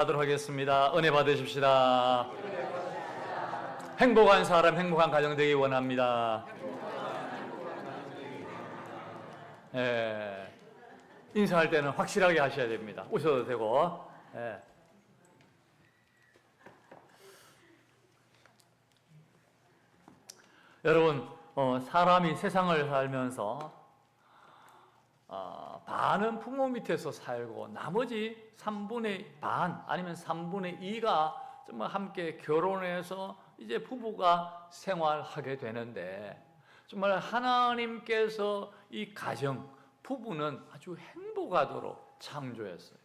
하도록 하겠습니다. 은혜 받으십시다. 행복한 사람, 행복한 가정 되기 원합니다. 인사할 때는 확실하게 하셔야 됩니다. 웃어도 되고. 여러분, 사람이 세상을 살면서 반은 부모 밑에서 살고 나머지 3분의 반 아니면 3분의 2가 정말 함께 결혼해서 이제 부부가 생활하게 되는데, 정말 하나님께서 이 가정, 부부는 아주 행복하도록 창조했어요.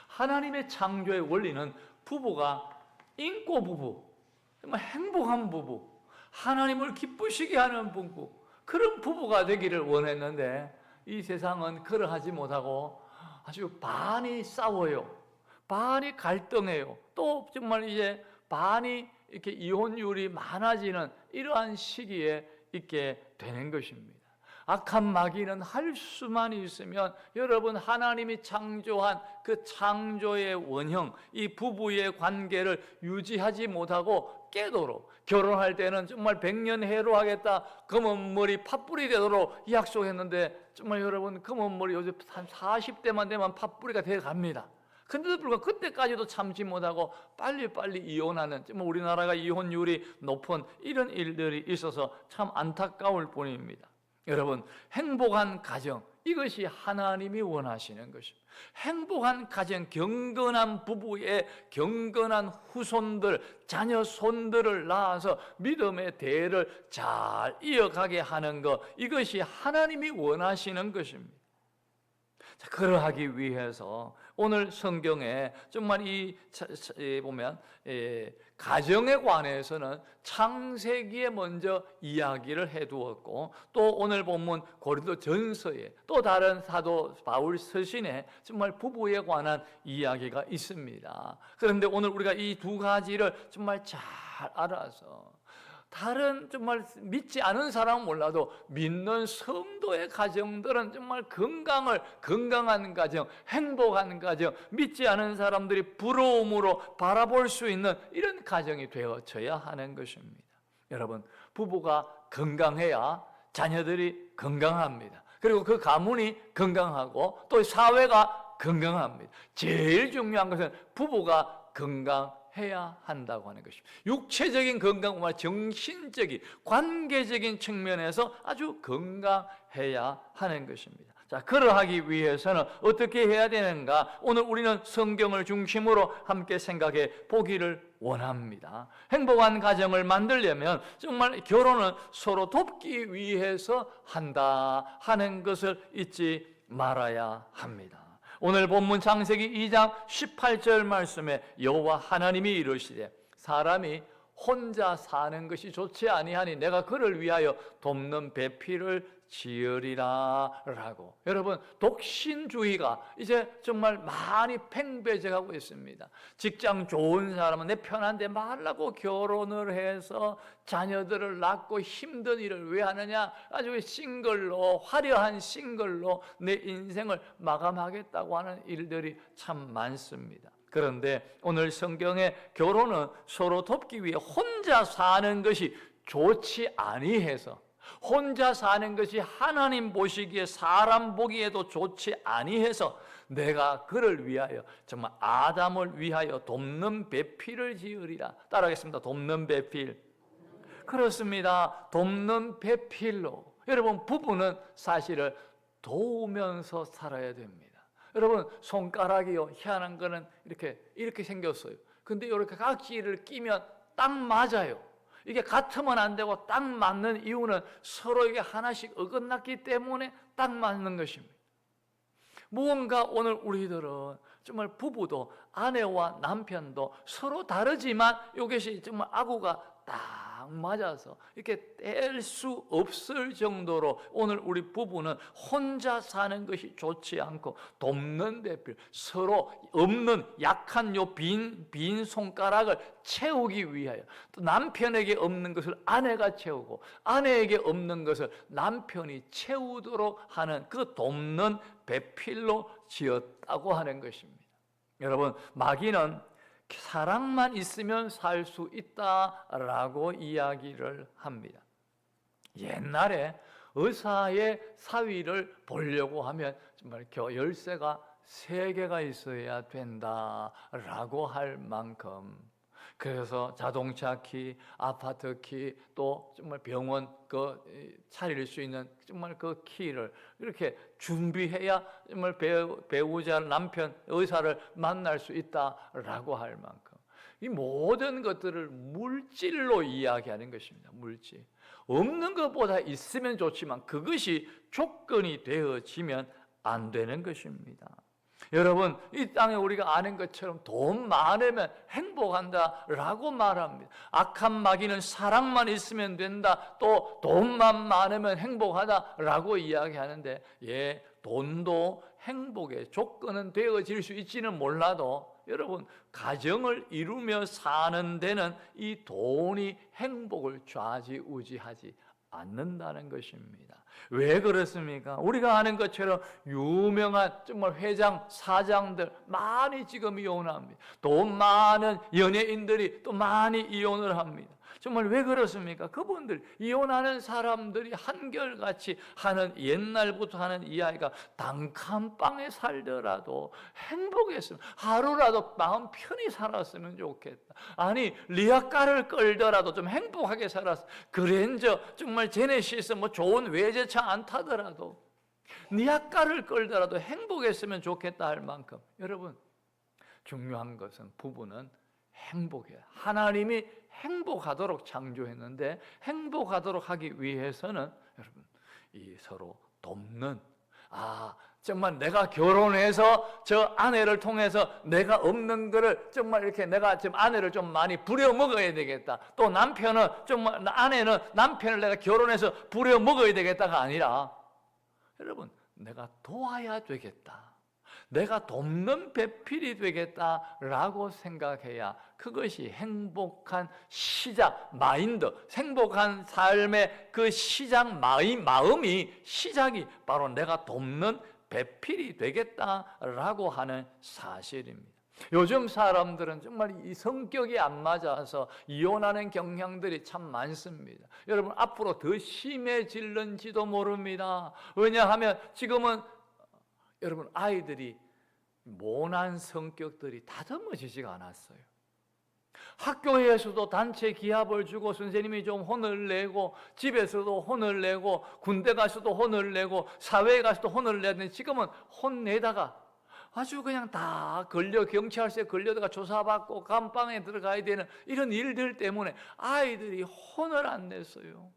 하나님의 창조의 원리는 부부가 인고 부부, 정말 행복한 부부, 하나님을 기쁘시게 하는 부부, 그런 부부가 되기를 원했는데 이 세상은 그러하지 못하고 아주 반이 싸워요. 반이 갈등해요. 또 정말 이제 반이 이렇게 이혼율이 많아지는 이러한 시기에 있게 되는 것입니다. 악한 마귀는 할 수만 있으면 여러분, 하나님이 창조한 그 창조의 원형, 이 부부의 관계를 유지하지 못하고 깨도록, 결혼할 때는 정말 100년 해로 하겠다, 검은 머리 팥불이 되도록 약속했는데 정말 여러분, 검은 머리 요즘 한 40대만 되면 팥불이가 되어 갑니다. 근데도 불구하고 그때까지도 참지 못하고 빨리빨리 이혼하는, 정말 우리나라가 이혼율이 높은 이런 일들이 있어서 참 안타까울 뿐입니다. 여러분, 행복한 가정, 이것이 하나님이 원하시는 것입니다. 행복한 가정, 경건한 부부의 경건한 후손들, 자녀 손들을 낳아서 믿음의 대를 잘 이어가게 하는 것, 이것이 하나님이 원하시는 것입니다. 자, 그러하기 위해서 오늘 성경에 정말 보면 가정에 관해서는 창세기에 먼저 이야기를 해두었고, 또 오늘 본문 고린도전서에, 또 다른 사도 바울 서신에 정말 부부에 관한 이야기가 있습니다. 그런데 오늘 우리가 이 두 가지를 정말 잘 알아서, 다른 정말 믿지 않은 사람은 몰라도 믿는 성도의 가정들은 정말 건강한 가정, 행복한 가정, 믿지 않은 사람들이 부러움으로 바라볼 수 있는 이런 가정이 되어져야 하는 것입니다. 여러분, 부부가 건강해야 자녀들이 건강합니다. 그리고 그 가문이 건강하고 또 사회가 건강합니다. 제일 중요한 것은 부부가 건강해야 한다고 하는 것입니다. 육체적인 건강과 정신적인, 관계적인 측면에서 아주 건강해야 하는 것입니다. 자, 그러하기 위해서는 어떻게 해야 되는가? 오늘 우리는 성경을 중심으로 함께 생각해 보기를 원합니다. 행복한 가정을 만들려면 정말 결혼은 서로 돕기 위해서 한다 하는 것을 잊지 말아야 합니다. 오늘 본문 창세기 2장 18절 말씀에 여호와 하나님이 이르시되 사람이 혼자 사는 것이 좋지 아니하니 내가 그를 위하여 돕는 배필을 지으리라 라고. 여러분, 독신주의가 이제 정말 많이 팽배해가고 있습니다. 직장 좋은 사람은 내 편한데 말라고 결혼을 해서 자녀들을 낳고 힘든 일을 왜 하느냐, 아주 싱글로, 화려한 싱글로 내 인생을 마감하겠다고 하는 일들이 참 많습니다. 그런데 오늘 성경의 결혼은 서로 돕기 위해 혼자 사는 것이 좋지 아니해서, 혼자 사는 것이 하나님 보시기에 사람 보기에도 좋지 아니해서 내가 그를 위하여, 정말 아담을 위하여 돕는 배필을 지으리라. 따라하겠습니다. 돕는 배필. 그렇습니다. 돕는 배필로. 여러분, 부부는 사실을 도우면서 살아야 됩니다. 여러분, 손가락이요, 희한한 거는 이렇게 생겼어요. 근데 이렇게 각지를 끼면 딱 맞아요. 이게 같으면 안 되고 딱 맞는 이유는 서로에게 하나씩 어긋났기 때문에 딱 맞는 것입니다. 무언가 오늘 우리들은 정말 부부도 아내와 남편도 서로 다르지만 이것이 정말 아구가 딱 맞아서 이렇게 뗄 수 없을 정도로 오늘 우리 부부는 혼자 사는 것이 좋지 않고 돕는 배필, 서로 없는 약한 요 빈 손가락을 채우기 위하여, 또 남편에게 없는 것을 아내가 채우고 아내에게 없는 것을 남편이 채우도록 하는 그 돕는 배필로 지었다고 하는 것입니다. 여러분, 마귀는 사랑만 있으면 살 수 있다라고 이야기를 합니다. 옛날에 의사의 사위를 보려고 하면 정말 열쇠가 3개가 있어야 된다라고 할 만큼, 그래서 자동차 키, 아파트 키, 또 정말 병원 차릴 수 있는 정말 그 키를 이렇게 준비해야 정말 배우자, 남편, 의사를 만날 수 있다라고 할 만큼, 이 모든 것들을 물질로 이야기하는 것입니다. 물질. 없는 것보다 있으면 좋지만 그것이 조건이 되어지면 안 되는 것입니다. 여러분, 이 땅에 우리가 아는 것처럼 돈 많으면 행복한다라고 말합니다. 악한 마귀는 사랑만 있으면 된다, 또 돈만 많으면 행복하다라고 이야기하는데, 돈도 행복의 조건은 되어질 수 있지는 몰라도 여러분, 가정을 이루며 사는 데는 이 돈이 행복을 좌지우지하지 않는다는 것입니다. 왜 그렇습니까? 우리가 아는 것처럼 유명한 정말 회장, 사장들 많이 지금 이혼합니다. 돈 많은 연예인들이 또 많이 이혼을 합니다. 정말 왜 그렇습니까? 그분들, 이혼하는 사람들이 한결같이 하는, 옛날부터 하는 이야기가 단칸방에 살더라도 행복했으면, 하루라도 마음 편히 살았으면 좋겠다. 아니, 리아카를 끌더라도 좀 행복하게 살았어. 그랜저, 정말 제네시스 좋은 외제차 안 타더라도 리아카를 끌더라도 행복했으면 좋겠다 할 만큼, 여러분, 중요한 것은 부부는 행복해요. 하나님이 행복하도록 창조했는데, 행복하도록 하기 위해서는 여러분, 이 서로 돕는, 정말 내가 결혼해서 저 아내를 통해서 내가 없는 거를 정말 이렇게 내가 지금 아내를 좀 많이 부려 먹어야 되겠다. 또 남편은 정말, 아내는 남편을 내가 결혼해서 부려 먹어야 되겠다가 아니라, 여러분, 내가 도와야 되겠다, 내가 돕는 배필이 되겠다라고 생각해야 그것이 행복한 시작, 마인드, 행복한 삶의 그 시작, 마음이 시작이 바로 내가 돕는 배필이 되겠다라고 하는 사실입니다. 요즘 사람들은 정말 이 성격이 안 맞아서 이혼하는 경향들이 참 많습니다. 여러분, 앞으로 더 심해질는지도 모릅니다. 왜냐하면 지금은 여러분, 아이들이 모난 성격들이 다듬어지지가 않았어요. 학교에서도 단체 기합을 주고 선생님이 좀 혼을 내고, 집에서도 혼을 내고, 군대 가서도 혼을 내고, 사회에 가서도 혼을 내는데, 지금은 혼내다가 아주 그냥 다 경찰서에 걸려다가 조사받고 감방에 들어가야 되는 이런 일들 때문에 아이들이 혼을 안 냈어요.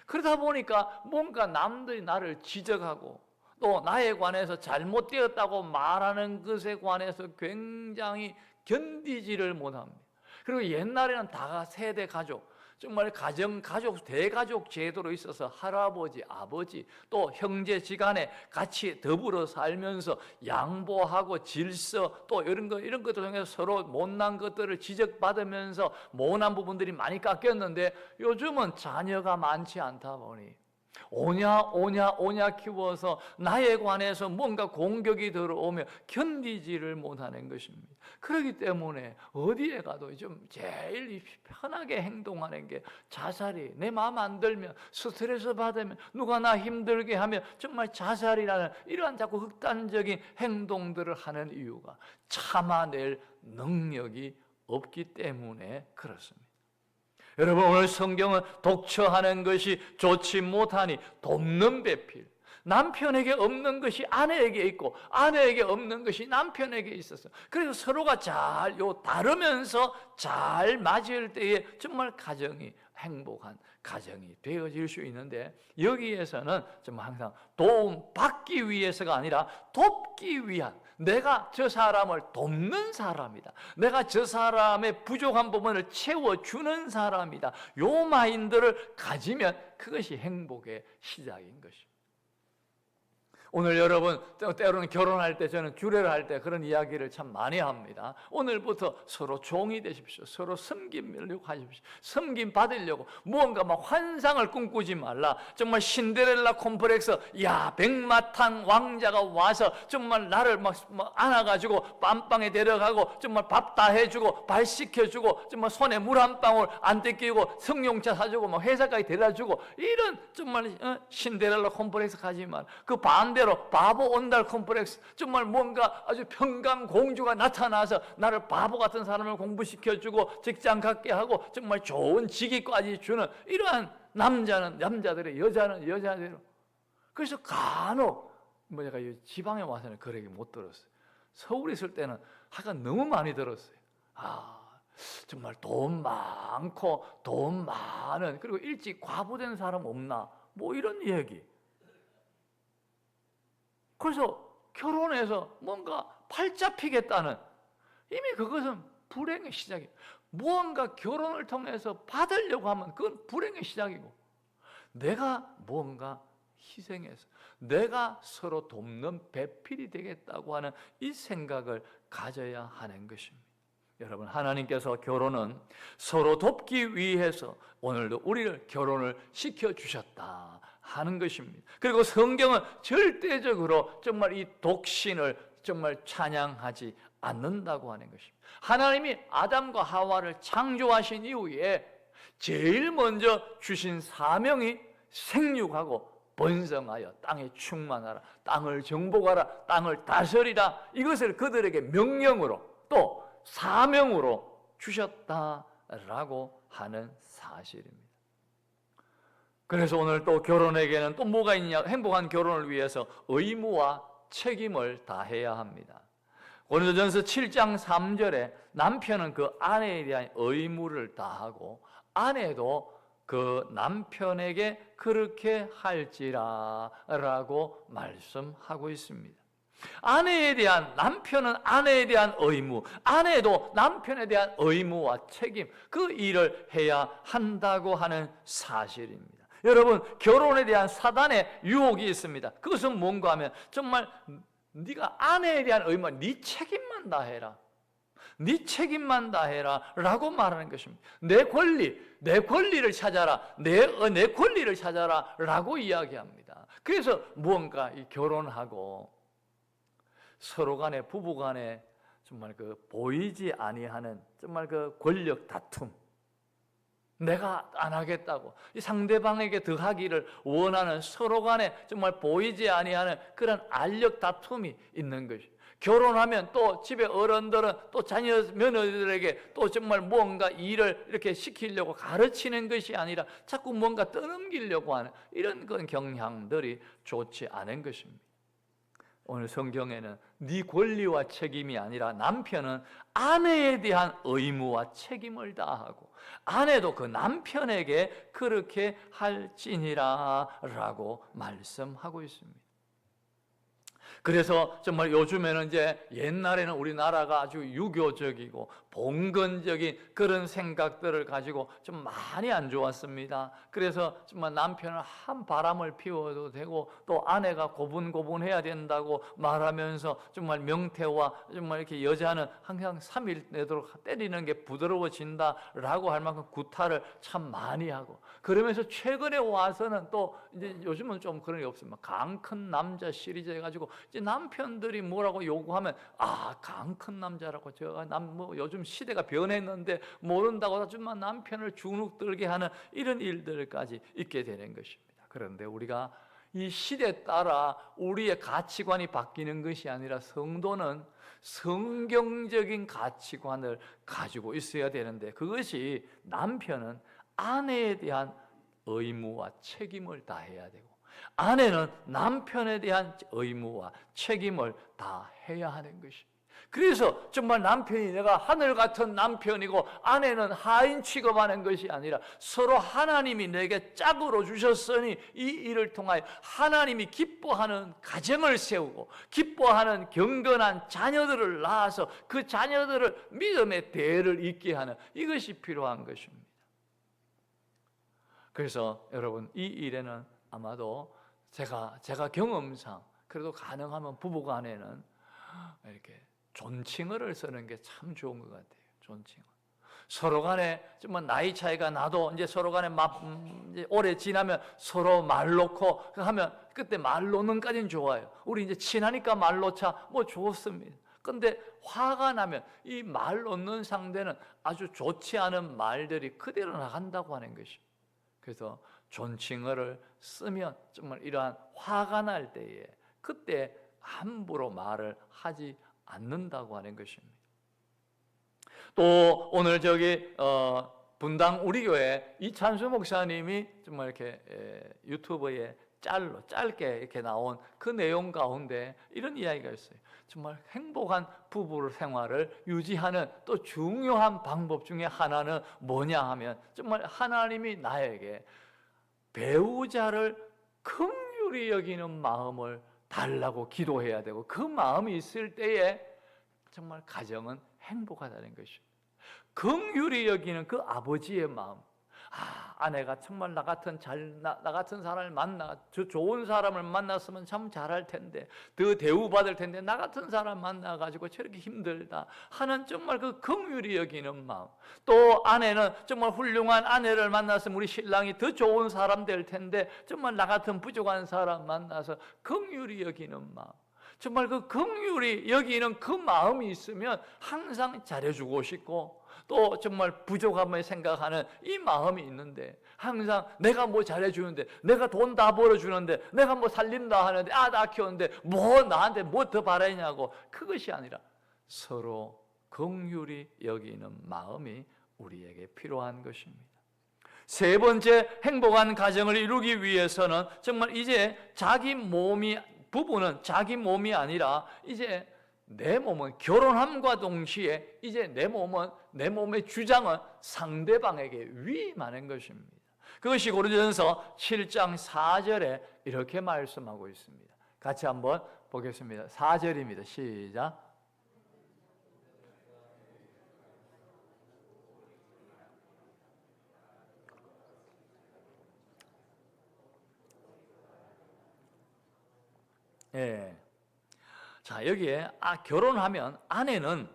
그러다 보니까 뭔가 남들이 나를 지적하고 또 나에 관해서 잘못되었다고 말하는 것에 관해서 굉장히 견디지를 못합니다. 그리고 옛날에는 다 세대 가족, 정말 가족, 대가족 제도로 있어서 할아버지, 아버지, 또 형제지간에 같이 더불어 살면서 양보하고 질서, 또 이런 것들 통해서 서로 못난 것들을 지적받으면서 모난 부분들이 많이 깎였는데, 요즘은 자녀가 많지 않다 보니 오냐 키워서 나에 관해서 뭔가 공격이 들어오면 견디지를 못하는 것입니다. 그렇기 때문에 어디에 가도 좀 제일 편하게 행동하는 게 자살이, 내 마음 안 들면, 스트레스 받으면, 누가 나 힘들게 하면 정말 자살이라는 이러한 자꾸 극단적인 행동들을 하는 이유가 참아낼 능력이 없기 때문에 그렇습니다. 여러분, 오늘 성경은 독처하는 것이 좋지 못하니 돕는 배필, 남편에게 없는 것이 아내에게 있고 아내에게 없는 것이 남편에게 있어서, 그래서 서로가 잘 다르면서 잘 맞을 때에 정말 가정이 행복한 가정이 되어질 수 있는데, 여기에서는 정말 항상 도움받기 위해서가 아니라 돕기 위한, 내가 저 사람을 돕는 사람이다, 내가 저 사람의 부족한 부분을 채워주는 사람이다, 요 마인드를 가지면 그것이 행복의 시작인 것입니다. 오늘 여러분 때로는 결혼할 때 저는 주례를 할 때 그런 이야기를 참 많이 합니다. 오늘부터 서로 종이 되십시오. 서로 섬기려고 하십시오. 섬김 받으려고 무언가 막 환상을 꿈꾸지 말라. 정말 신데렐라 콤플렉스, 야 백마탄 왕자가 와서 정말 나를 막 안아가지고 빰빵에 데려가고 정말 밥 다 해주고 발 씻겨주고 정말 손에 물 한 방울 안 뜯기고 성룡차 사주고 막 회사까지 데려다주고 이런 정말 신데렐라 콤플렉스 가지만 그 반대로 바보 온달 콤플렉스, 정말 뭔가 아주 평강공주가 나타나서 나를 바보 같은 사람을 공부시켜주고 직장 갖게 하고 정말 좋은 직위까지 주는 이러한 남자는 남자들의, 여자는 여자대로. 그래서 간혹 제가 지방에 와서는 그런 얘기 못 들었어요. 서울에 있을 때는 하여간 너무 많이 들었어요. 정말 돈 많고 돈 많은, 그리고 일찍 과부된 사람 없나 뭐 이런 얘기. 그래서 결혼해서 뭔가 팔자 피겠다는, 이미 그것은 불행의 시작이에요. 무언가 결혼을 통해서 받으려고 하면 그건 불행의 시작이고, 내가 무언가 희생해서 내가 서로 돕는 배필이 되겠다고 하는 이 생각을 가져야 하는 것입니다. 여러분, 하나님께서 결혼은 서로 돕기 위해서 오늘도 우리를 결혼을 시켜주셨다 하는 것입니다. 그리고 성경은 절대적으로 정말 이 독신을 정말 찬양하지 않는다고 하는 것입니다. 하나님이 아담과 하와를 창조하신 이후에 제일 먼저 주신 사명이 생육하고 번성하여 땅에 충만하라, 땅을 정복하라, 땅을 다스리라, 이것을 그들에게 명령으로 또 사명으로 주셨다라고 하는 사실입니다. 그래서 오늘 또 결혼에게는 또 뭐가 있냐? 행복한 결혼을 위해서 의무와 책임을 다해야 합니다. 고린도전서 7장 3절에 남편은 그 아내에 대한 의무를 다하고 아내도 그 남편에게 그렇게 할지라 라고 말씀하고 있습니다. 남편은 아내에 대한 의무, 아내도 남편에 대한 의무와 책임, 그 일을 해야 한다고 하는 사실입니다. 여러분, 결혼에 대한 사단의 유혹이 있습니다. 그것은 뭔가 하면 정말 네가 아내에 대한 의무, 네 책임만 다해라, 네 책임만 다해라 라고 말하는 것입니다. 내 권리를 찾아라, 내 권리를 찾아라 라고 이야기합니다. 그래서 무언가 이 결혼하고 서로 간에, 부부 간에 정말 그 보이지 아니하는 정말 그 권력 다툼, 내가 안 하겠다고 이 상대방에게 더하기를 원하는 서로 간에 정말 보이지 아니하는 그런 알력 다툼이 있는 것이, 결혼하면 또 집에 어른들은 또 자녀 며느리들에게 또 정말 무언가 일을 이렇게 시키려고 가르치는 것이 아니라 자꾸 뭔가 떠넘기려고 하는 이런 그런 경향들이 좋지 않은 것입니다. 오늘 성경에는 네 권리와 책임이 아니라 남편은 아내에 대한 의무와 책임을 다하고 아내도 그 남편에게 그렇게 할지니라 라고 말씀하고 있습니다. 그래서 정말 요즘에는 이제 옛날에는 우리나라가 아주 유교적이고 봉건적인 그런 생각들을 가지고 좀 많이 안 좋았습니다. 그래서 정말 남편은 한 바람을 피워도 되고 또 아내가 고분고분해야 된다고 말하면서 정말 명태와 정말 이렇게 여자는 항상 3일 내도록 때리는 게 부드러워진다라고 할 만큼 구타를 참 많이 하고, 그러면서 최근에 와서는 또 이제 요즘은 좀 그런 게 없습니다. 강 큰 남자 시리즈 해가지고 이제 남편들이 뭐라고 요구하면 강 큰 남자라고, 제가 뭐 요즘 시대가 변했는데 모른다고 하지만 남편을 주눅 들게 하는 이런 일들까지 있게 되는 것입니다. 그런데 우리가 이 시대에 따라 우리의 가치관이 바뀌는 것이 아니라 성도는 성경적인 가치관을 가지고 있어야 되는데, 그것이 남편은 아내에 대한 의무와 책임을 다해야 되고 아내는 남편에 대한 의무와 책임을 다해야 하는 것입니다. 그래서 정말 남편이 내가 하늘 같은 남편이고 아내는 하인 취급하는 것이 아니라 서로 하나님이 내게 짝으로 주셨으니 이 일을 통하여 하나님이 기뻐하는 가정을 세우고 기뻐하는 경건한 자녀들을 낳아서 그 자녀들을 믿음의 대를 잇게 하는, 이것이 필요한 것입니다. 그래서 여러분, 이 일에는 아마도 제가 경험상 그래도 가능하면 부부간에는 이렇게 존칭어를 쓰는 게 참 좋은 것 같아요. 존칭어. 서로 간에 정말 나이 차이가 나도 이제 서로 간에 이제 오래 지나면 서로 말 놓고 하면 그때 말 놓는까지는 좋아요. 우리 이제 친하니까 말 놓자 뭐 좋습니다. 근데 화가 나면 이 말 놓는 상대는 아주 좋지 않은 말들이 그대로 나간다고 하는 것이. 그래서 존칭어를 쓰면 정말 이러한 화가 날 때에 그때 함부로 말을 하지 않는다고 하는 것입니다. 또 오늘 분당 우리 교회 이찬수 목사님이 정말 이렇게 유튜브에 짧게 이렇게 나온 그 내용 가운데 이런 이야기가 있어요. 정말 행복한 부부 생활을 유지하는 또 중요한 방법 중에 하나는 뭐냐 하면 정말 하나님이 나에게 배우자를 긍휼히 여기는 마음을 달라고 기도해야 되고 그 마음이 있을 때에 정말 가정은 행복하다는 것이죠. 긍휼히 여기는 그 아버지의 마음. 아내가 정말 나 같은 사람을 저 좋은 사람을 만났으면 참 잘할 텐데, 더 대우받을 텐데 나 같은 사람 만나가지고 저렇게 힘들다 하는 정말 그 긍휼히 여기는 마음. 또 아내는 정말 훌륭한 아내를 만났으면 우리 신랑이 더 좋은 사람 될 텐데 정말 나 같은 부족한 사람 만나서 긍휼히 여기는 마음. 정말 그 긍휼히 여기는 그 마음이 있으면 항상 잘해주고 싶고 또 정말 부족함을 생각하는 이 마음이 있는데 항상 내가 뭐 잘해주는데 내가 돈 다 벌어주는데 내가 뭐 살린다 하는데 나 키우는데 뭐 나한테 뭐 더 바라냐고 그것이 아니라 서로 긍휼히 여기는 마음이 우리에게 필요한 것입니다. 세 번째 행복한 가정을 이루기 위해서는 정말 이제 부부는 자기 몸이 아니라 이제 내 몸은 결혼함과 동시에 이제 내 몸의 주장은 상대방에게 위임하는 것입니다. 그것이 고린도전서 7장 4절에 이렇게 말씀하고 있습니다. 같이 한번 보겠습니다. 4절입니다. 시작. 예. 자, 여기에 결혼하면 아내는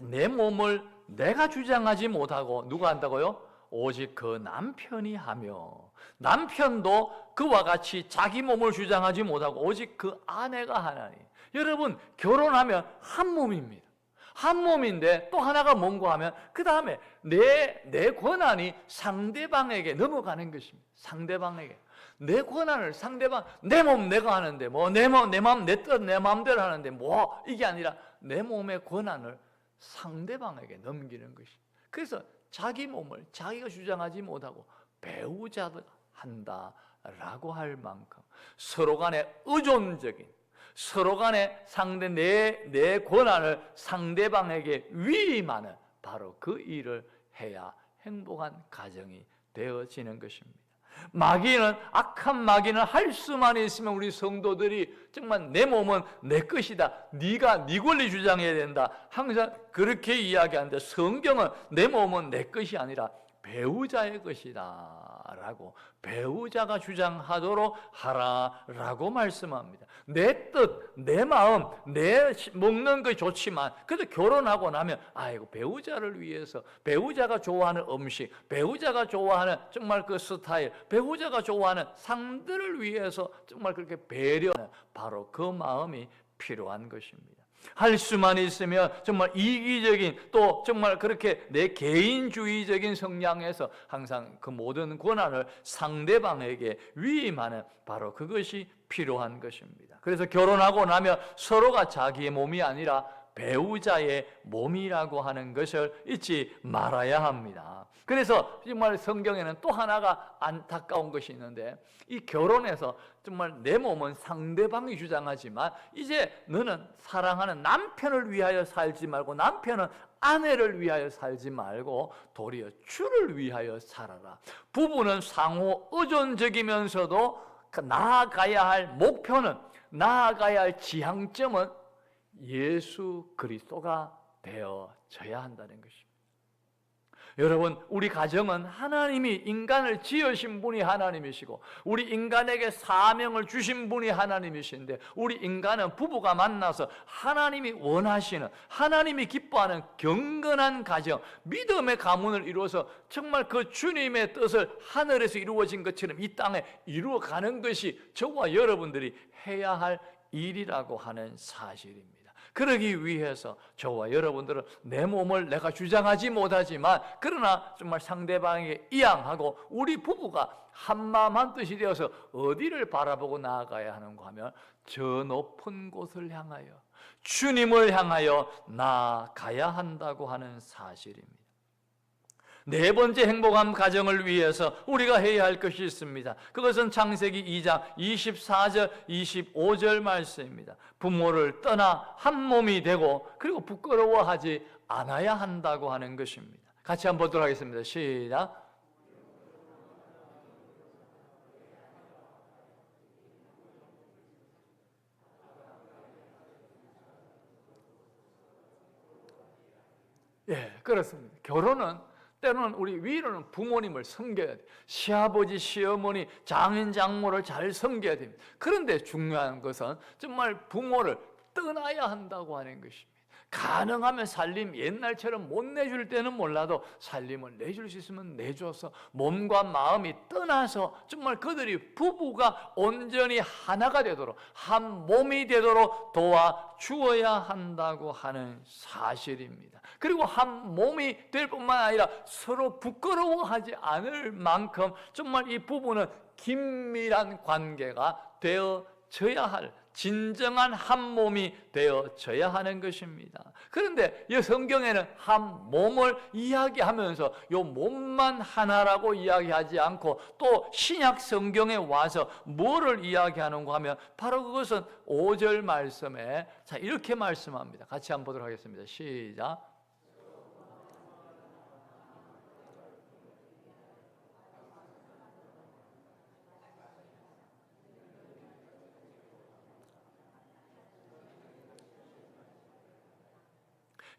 내 몸을 내가 주장하지 못하고 누가 한다고요? 오직 그 남편이 하며 남편도 그와 같이 자기 몸을 주장하지 못하고 오직 그 아내가 하나니. 여러분 결혼하면 한 몸입니다. 한 몸인데 또 하나가 뭔가 하면 그 다음에 내 권한이 상대방에게 넘어가는 것입니다. 상대방에게. 내 권한을 상대방, 내 몸 내가 하는데 뭐 내 마음 내 뜻 내 마음대로 하는데 뭐 이게 아니라 내 몸의 권한을 상대방에게 넘기는 것이. 그래서 자기 몸을 자기가 주장하지 못하고 배우자도 한다라고 할 만큼 서로 간에 의존적인, 서로 간에 내 권한을 상대방에게 위임하는 바로 그 일을 해야 행복한 가정이 되어지는 것입니다. 악한 마귀는 할 수만 있으면 우리 성도들이 정말 내 몸은 내 것이다, 네가 네 권리 주장해야 된다, 항상 그렇게 이야기하는데 성경은 내 몸은 내 것이 아니라 배우자의 것이다 라고, 배우자가 주장하도록 하라라고 말씀합니다. 내 뜻, 내 마음, 내 먹는 것이 좋지만 그래도 결혼하고 나면 배우자를 위해서, 배우자가 좋아하는 음식, 배우자가 좋아하는 정말 그 스타일, 배우자가 좋아하는 상들을 위해서 정말 그렇게 배려하는 바로 그 마음이 필요한 것입니다. 할 수만 있으면 정말 이기적인, 또 정말 그렇게 내 개인주의적인 성향에서 항상 그 모든 권한을 상대방에게 위임하는 바로 그것이 필요한 것입니다. 그래서 결혼하고 나면 서로가 자기의 몸이 아니라 배우자의 몸이라고 하는 것을 잊지 말아야 합니다. 그래서 정말 성경에는 또 하나가 안타까운 것이 있는데, 이 결혼에서 정말 내 몸은 상대방이 주장하지만 이제 너는 사랑하는 남편을 위하여 살지 말고 남편은 아내를 위하여 살지 말고 도리어 주를 위하여 살아라. 부부는 상호 의존적이면서도 나아가야 할 목표는, 나아가야 할 지향점은 예수 그리스도가 되어져야 한다는 것입니다. 여러분, 우리 가정은 하나님이 인간을 지으신 분이 하나님이시고 우리 인간에게 사명을 주신 분이 하나님이신데, 우리 인간은 부부가 만나서 하나님이 원하시는, 하나님이 기뻐하는 경건한 가정, 믿음의 가문을 이루어서 정말 그 주님의 뜻을 하늘에서 이루어진 것처럼 이 땅에 이루어가는 것이 저와 여러분들이 해야 할 일이라고 하는 사실입니다. 그러기 위해서 저와 여러분들은 내 몸을 내가 주장하지 못하지만, 그러나 정말 상대방에게 이양하고 우리 부부가 한마음 한뜻이 되어서 어디를 바라보고 나아가야 하는가 하면 저 높은 곳을 향하여, 주님을 향하여 나아가야 한다고 하는 사실입니다. 네 번째 행복한 가정을 위해서 우리가 해야 할 것이 있습니다. 그것은 창세기 2장 24절 25절 말씀입니다. 부모를 떠나 한 몸이 되고 그리고 부끄러워하지 않아야 한다고 하는 것입니다. 같이 한번 보도록 하겠습니다. 시작. 예, 그렇습니다. 결혼은 때로는 우리 위로는 부모님을 섬겨야 돼요. 시아버지, 시어머니, 장인, 장모를 잘 섬겨야 됩니다. 그런데 중요한 것은 정말 부모를 떠나야 한다고 하는 것입니다. 가능하면 살림 옛날처럼 못 내줄 때는 몰라도 살림을 내줄 수 있으면 내줘서 몸과 마음이 떠나서 정말 그들이 부부가 온전히 하나가 되도록, 한 몸이 되도록 도와주어야 한다고 하는 사실입니다. 그리고 한 몸이 될 뿐만 아니라 서로 부끄러워하지 않을 만큼 정말 이 부부는 긴밀한 관계가 되어져야 할, 진정한 한 몸이 되어져야 하는 것입니다. 그런데 이 성경에는 한 몸을 이야기하면서 이 몸만 하나라고 이야기하지 않고 또 신약 성경에 와서 뭐를 이야기하는가 하면 바로 그것은 5절 말씀에 자 이렇게 말씀합니다. 같이 한번 보도록 하겠습니다. 시작.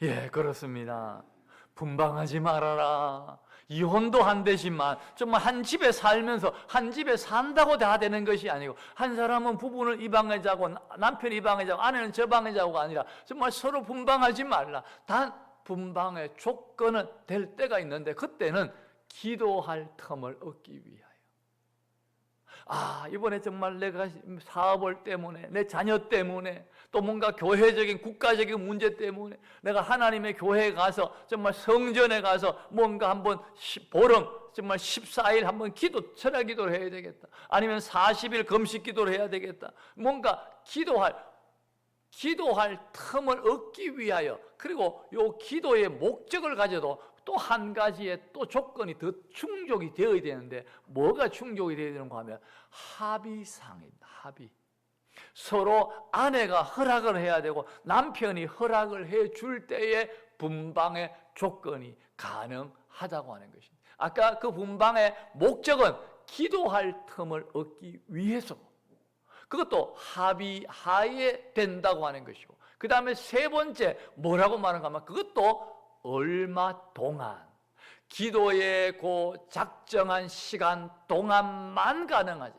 예, 그렇습니다. 분방하지 말아라. 이혼도 안 되지만 정말 한 집에 살면서 한 집에 산다고 다 되는 것이 아니고, 한 사람은 부부는 이 방에 자고 남편이 이 방에 자고 아내는 저 방에 자고가 아니라 정말 서로 분방하지 말라. 단 분방의 조건은 될 때가 있는데 그때는 기도할 틈을 얻기 위하여, 이번에 정말 내가 사업을 때문에, 내 자녀 때문에, 또 뭔가 교회적인 국가적인 문제 때문에 내가 하나님의 교회에 가서 정말 성전에 가서 뭔가 한번 보름 정말 14일 한번 철야 기도를 해야 되겠다. 아니면 40일 금식 기도를 해야 되겠다. 뭔가 기도할 틈을 얻기 위하여, 그리고 요 기도의 목적을 가져도 또 한 가지의 또 조건이 더 충족이 되어야 되는데, 뭐가 충족이 되어야 되는가 하면 합의상입니다. 합의. 서로 아내가 허락을 해야 되고 남편이 허락을 해줄 때에 분방의 조건이 가능하다고 하는 것입니다. 아까 그 분방의 목적은 기도할 틈을 얻기 위해서, 그것도 합의하에 된다고 하는 것이고, 그 다음에 세 번째 뭐라고 말하는가 하면 그것도 얼마 동안, 기도의 그 작정한 시간 동안만 가능하지.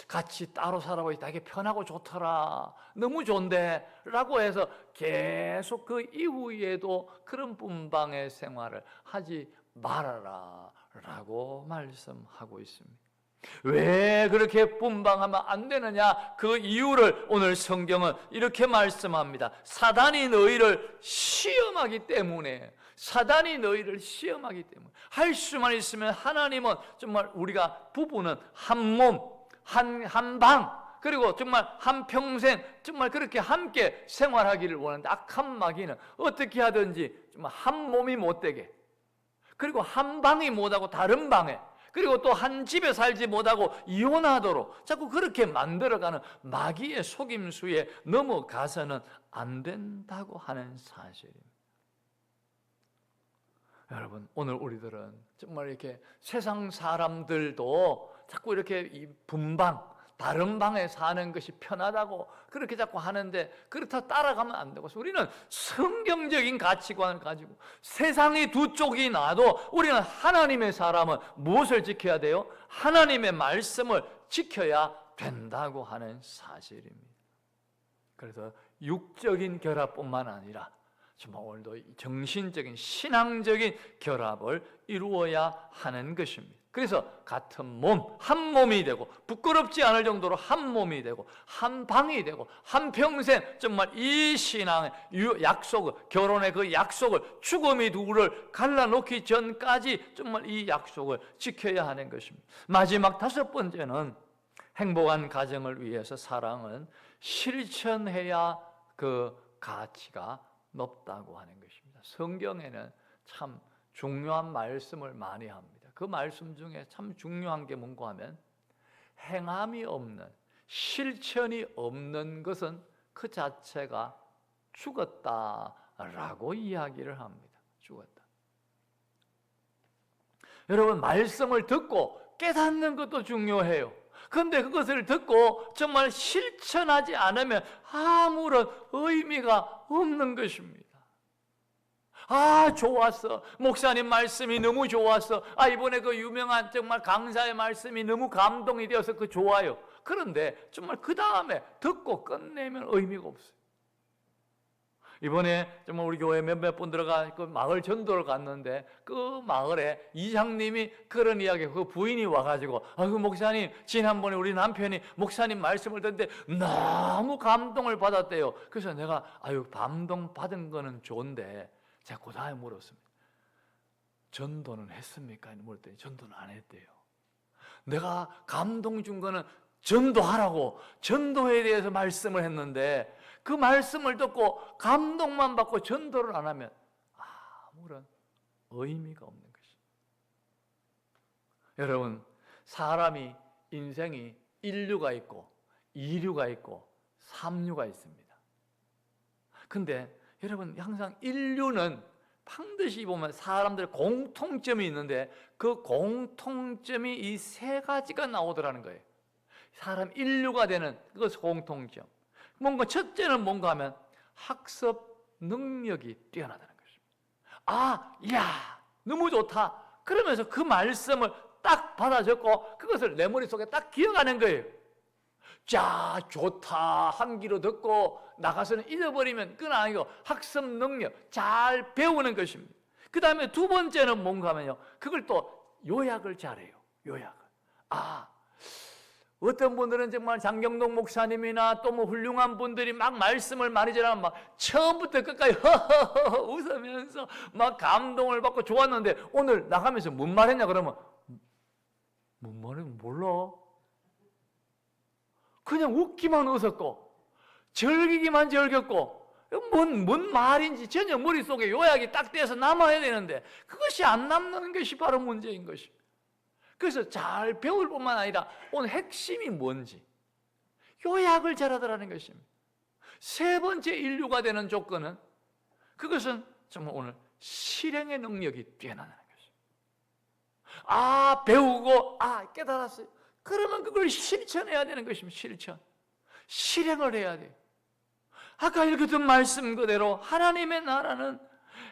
같이 따로 살아보니 되게 편하고 좋더라, 너무 좋은데 라고 해서 계속 그 이후에도 그런 분방의 생활을 하지 말아라 라고 말씀하고 있습니다. 왜 그렇게 분방하면 안 되느냐? 그 이유를 오늘 성경은 이렇게 말씀합니다. 사단이 너희를 시험하기 때문에, 할 수만 있으면 하나님은 정말 우리가 부부는 한 몸, 한 방, 그리고 정말 한평생 정말 그렇게 함께 생활하기를 원하는데, 악한 마귀는 어떻게 하든지 정말 한 몸이 못 되게, 그리고 한 방이 못하고 다른 방에, 그리고 또 한 집에 살지 못하고 이혼하도록 자꾸 그렇게 만들어가는 마귀의 속임수에 넘어가서는 안 된다고 하는 사실입니다. 여러분, 오늘 우리들은 정말 이렇게 세상 사람들도 자꾸 이렇게 이 분방, 다른 방에 사는 것이 편하다고 그렇게 자꾸 하는데 그렇다 따라가면 안 되고 우리는 성경적인 가치관을 가지고 세상이 두 쪽이 나도 우리는 하나님의 사람은 무엇을 지켜야 돼요? 하나님의 말씀을 지켜야 된다고 하는 사실입니다. 그래서 육적인 결합뿐만 아니라 정말 오늘도 정신적인 신앙적인 결합을 이루어야 하는 것입니다. 그래서 같은 몸, 한 몸이 되고 부끄럽지 않을 정도로 한 몸이 되고 한 방이 되고 한평생 정말 이 신앙의 약속을, 결혼의 그 약속을 죽음이 누구를 갈라놓기 전까지 정말 이 약속을 지켜야 하는 것입니다. 마지막 다섯 번째는 행복한 가정을 위해서 사랑은 실천해야 그 가치가 높다고 하는 것입니다. 성경에는 참 중요한 말씀을 많이 합니다. 그 말씀 중에 참 중요한 게 뭔가 하면 행함이 없는, 실천이 없는 것은 그 자체가 죽었다라고 이야기를 합니다. 죽었다. 여러분, 말씀을 듣고 깨닫는 것도 중요해요. 그런데 그것을 듣고 정말 실천하지 않으면 아무런 의미가 없는 것입니다. 아, 좋았어. 목사님 말씀이 너무 좋았어. 아, 이번에 그 유명한 정말 강사의 말씀이 너무 감동이 되어서 그 좋아요. 그런데 정말 그 다음에 듣고 끝내면 의미가 없어요. 이번에 정말 우리 교회 몇몇 분들과 그 마을 전도를 갔는데 그 마을에 이장님이 그런 이야기, 그 부인이 와가지고 그 목사님 지난번에 우리 남편이 목사님 말씀을 듣는데 너무 감동을 받았대요. 그래서 내가 감동 받은 거는 좋은데 제가 그 다음에 물었습니다. 전도는 했습니까? 물었더니 전도는 안 했대요. 내가 감동 준 거는 전도하라고 전도에 대해서 말씀을 했는데 그 말씀을 듣고 감동만 받고 전도를 안 하면 아무런 의미가 없는 것입니다. 여러분, 사람이 인생이 1류가 있고 2류가 있고 3류가 있습니다. 근데 여러분, 항상 1류는 반드시 보면 사람들의 공통점이 있는데 그 공통점이 이 세 가지가 나오더라는 거예요. 사람 1류가 되는 그것이 공통점. 뭔가 첫째는 뭔가 하면 학습 능력이 뛰어나다는 것입니다. 야, 너무 좋다. 그러면서 그 말씀을 딱 받아 적고 그것을 내 머릿속에 딱 기억하는 거예요. 자, 좋다 한 귀로 듣고 나가서는 잊어버리면 그건 아니고 학습 능력, 잘 배우는 것입니다. 그 다음에 두 번째는 뭔가 하면요, 그걸 또 요약을 잘해요. 요약을. 어떤 분들은 정말 장경동 목사님이나 또 뭐 훌륭한 분들이 막 말씀을 많이 전하면 막 처음부터 끝까지 허허허 웃으면서 막 감동을 받고 좋았는데 오늘 나가면서 뭔 말했냐 그러면 뭔 말인지 몰라. 그냥 웃기만 웃었고 즐기기만 즐겼고 뭔 말인지 전혀 머릿속에 요약이 딱 돼서 남아야 되는데 그것이 안 남는 것이 바로 문제인 것입니다. 그래서 잘 배울 뿐만 아니라 오늘 핵심이 뭔지 요약을 잘하더라는 것입니다. 세 번째 인류가 되는 조건은 그것은 정말 오늘 실행의 능력이 뛰어나다는 것입니다. 배우고 깨달았어요. 그러면 그걸 실천해야 되는 것입니다. 실행을 해야 돼요. 아까 읽었던 말씀 그대로 하나님의 나라는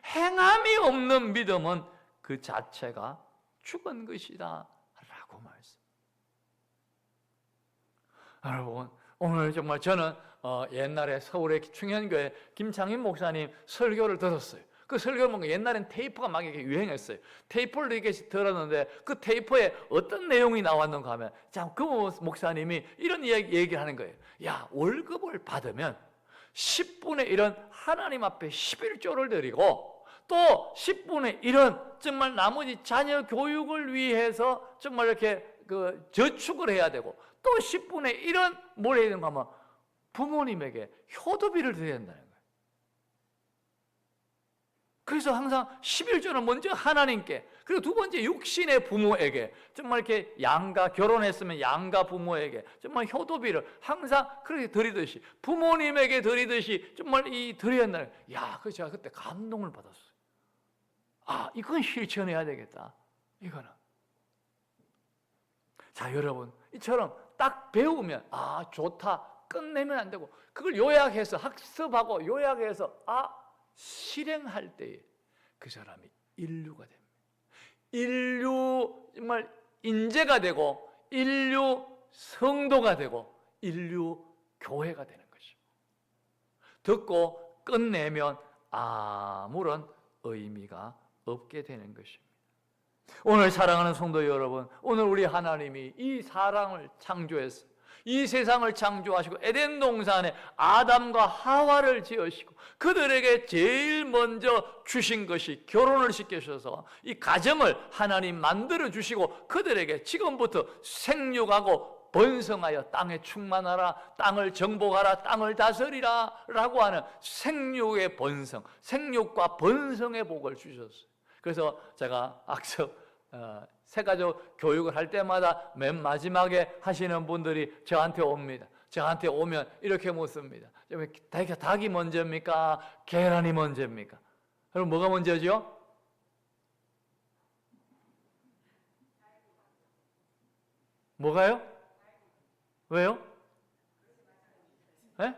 행함이 없는 믿음은 그 자체가 죽은 것이다 라고 말씀. 여러분, 오늘 정말 저는 옛날에 서울의 충현교회 김창인 목사님 설교를 들었어요. 그 설교를 뭔가 옛날엔 테이프가 막 이렇게 유행했어요. 테이프를 이렇게 들었는데 그 테이프에 어떤 내용이 나왔는가 하면 그 목사님이 이런 얘기를 하는 거예요. 야, 월급을 받으면 10분의 1은 하나님 앞에 11조를 드리고 또 10분의 1은 정말 나머지 자녀 교육을 위해서 정말 이렇게 저축을 해야 되고 또 10분의 1은 뭘 해야 되는가 하면 부모님에게 효도비를 드려야 된다는 거예요. 그래서 항상 11조는 먼저 하나님께, 그리고 두 번째 육신의 부모에게, 정말 이렇게 양가, 결혼했으면 양가 부모에게 정말 효도비를 항상 그렇게 드리듯이 부모님에게 드리듯이 정말 드려야 한다는 거예요. 야, 그래서 제가 그때 감동을 받았어요. 이건 실천해야 되겠다. 이거는. 자, 여러분, 이처럼 딱 배우면 좋다 끝내면 안 되고 그걸 요약해서 학습하고 요약해서 실행할 때에 그 사람이 인류가 됩니다. 인류 정말 인재가 되고 인류 성도가 되고 인류 교회가 되는 것이죠. 듣고 끝내면 아무런 의미가 없게 되는 것입니다. 오늘 사랑하는 성도 여러분, 오늘 우리 하나님이 이 사랑을 창조했어요. 이 세상을 창조하시고 에덴 동산에 아담과 하와를 지으시고 그들에게 제일 먼저 주신 것이 결혼을 시키셔서 이 가정을 하나님 만들어 주시고 그들에게 지금부터 생육하고 번성하여 땅에 충만하라, 땅을 정복하라, 땅을 다스리라 라고 하는 생육의 번성, 생육과 번성의 복을 주셨어요. 그래서 제가 악석 새가족 교육을 할 때마다 맨 마지막에 하시는 분들이 저한테 옵니다. 저한테 오면 이렇게 묻습니다. 닭이 먼저입니까? 계란이 먼저입니까? 그럼 뭐가 먼저죠? 뭐가요? 왜요? 네?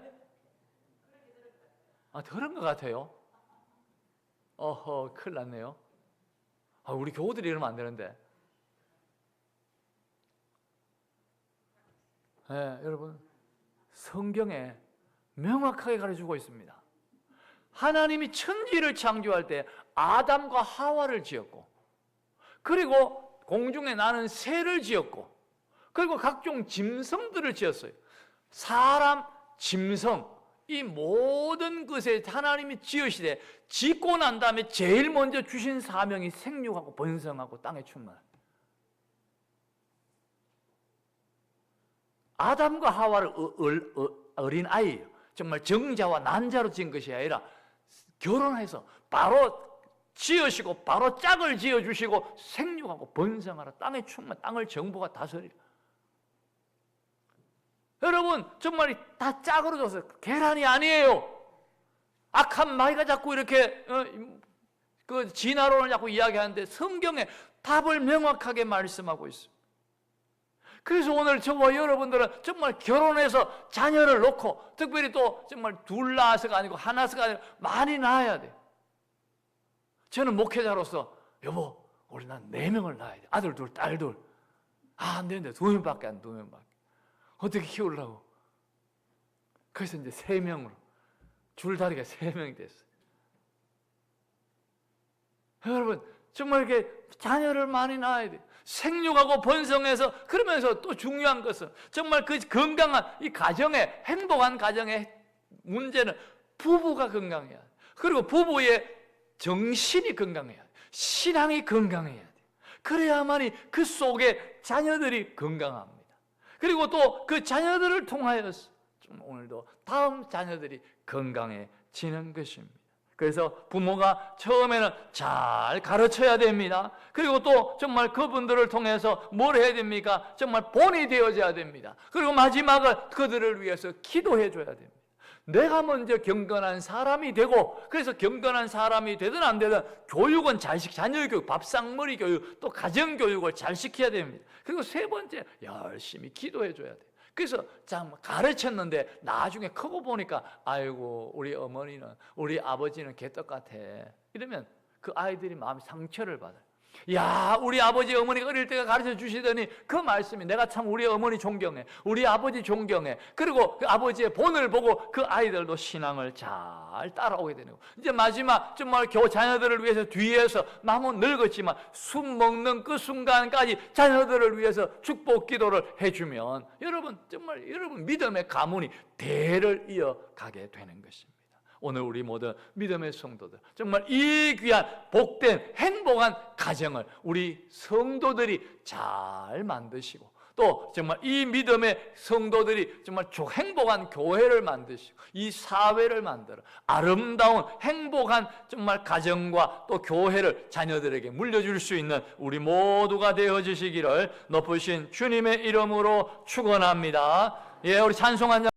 그런 것 같아요. 큰일 났네요. 우리 교우들이 이러면 안 되는데. 여러분, 성경에 명확하게 가르쳐주고 있습니다. 하나님이 천지를 창조할 때 아담과 하와를 지었고, 그리고 공중에 나는 새를 지었고, 그리고 각종 짐승들을 지었어요. 사람, 짐승, 이 모든 것에 하나님이 지으시되 짓고 난 다음에 제일 먼저 주신 사명이 생육하고 번성하고 땅에 충만한. 아담과 하와를 어린 아이예요. 정말 정자와 난자로 지은 것이 아니라 결혼해서 바로 지으시고 바로 짝을 지어주시고 생육하고 번성하라, 땅에 충만, 땅을 정복하 다스리라. 여러분 정말 다 짝으로 줬어요. 계란이 아니에요. 악한 마귀가 자꾸 이렇게 그 진화론을 자꾸 이야기하는데 성경에 답을 명확하게 말씀하고 있습니다. 그래서 오늘 저와 여러분들은 정말 결혼해서 자녀를 놓고 특별히 또 정말 둘 낳아서가 아니고 하나서가 아니고 많이 낳아야 돼요. 저는 목회자로서 여보 우리 난 4명을 낳아야 돼. 아들 둘, 딸 둘. 안 되는데 2명밖에 안 돼. 2명밖에. 어떻게 키우려고? 그래서 이제 3명으로 줄다리가 3명이 됐어요. 여러분 정말 이렇게 자녀를 많이 낳아야 돼요. 생육하고 번성해서 그러면서 또 중요한 것은 정말 그 건강한 이 가정의 행복한 가정의 문제는 부부가 건강해야 돼. 그리고 부부의 정신이 건강해야 돼. 신앙이 건강해야 돼. 그래야만이 그 속에 자녀들이 건강합니다. 그리고 또 그 자녀들을 통하여서 오늘도 다음 자녀들이 건강해지는 것입니다. 그래서 부모가 처음에는 잘 가르쳐야 됩니다. 그리고 또 정말 그분들을 통해서 뭘 해야 됩니까? 정말 본이 되어져야 됩니다. 그리고 마지막은 그들을 위해서 기도해 줘야 됩니다. 내가 먼저 경건한 사람이 되고, 그래서 경건한 사람이 되든 안 되든 교육은 잘 시켜, 자녀 교육, 밥상머리 교육, 또 가정 교육을 잘 시켜야 됩니다. 그리고 3번째, 열심히 기도해 줘야 돼요. 그래서 참 가르쳤는데 나중에 크고 보니까 아이고 우리 어머니는 우리 아버지는 개떡 같아 이러면 그 아이들이 마음에 상처를 받아요. 야 우리 아버지 어머니가 어릴 때가 가르쳐 주시더니 그 말씀이 내가 참 우리 어머니 존경해, 우리 아버지 존경해. 그리고 그 아버지의 본을 보고 그 아이들도 신앙을 잘 따라오게 되는 거예요. 이제 마지막 정말 자녀들을 위해서 뒤에서 마음은 늙었지만 숨 먹는 그 순간까지 자녀들을 위해서 축복 기도를 해주면 여러분 정말 여러분 믿음의 가문이 대를 이어가게 되는 것입니다. 오늘 우리 모든 믿음의 성도들 정말 이 귀한 복된 행복한 가정을 우리 성도들이 잘 만드시고 또 정말 이 믿음의 성도들이 정말 행복한 교회를 만드시고 이 사회를 만들어 아름다운 행복한 정말 가정과 또 교회를 자녀들에게 물려줄 수 있는 우리 모두가 되어주시기를 높으신 주님의 이름으로 축원합니다. 예, 우리 찬송 한 장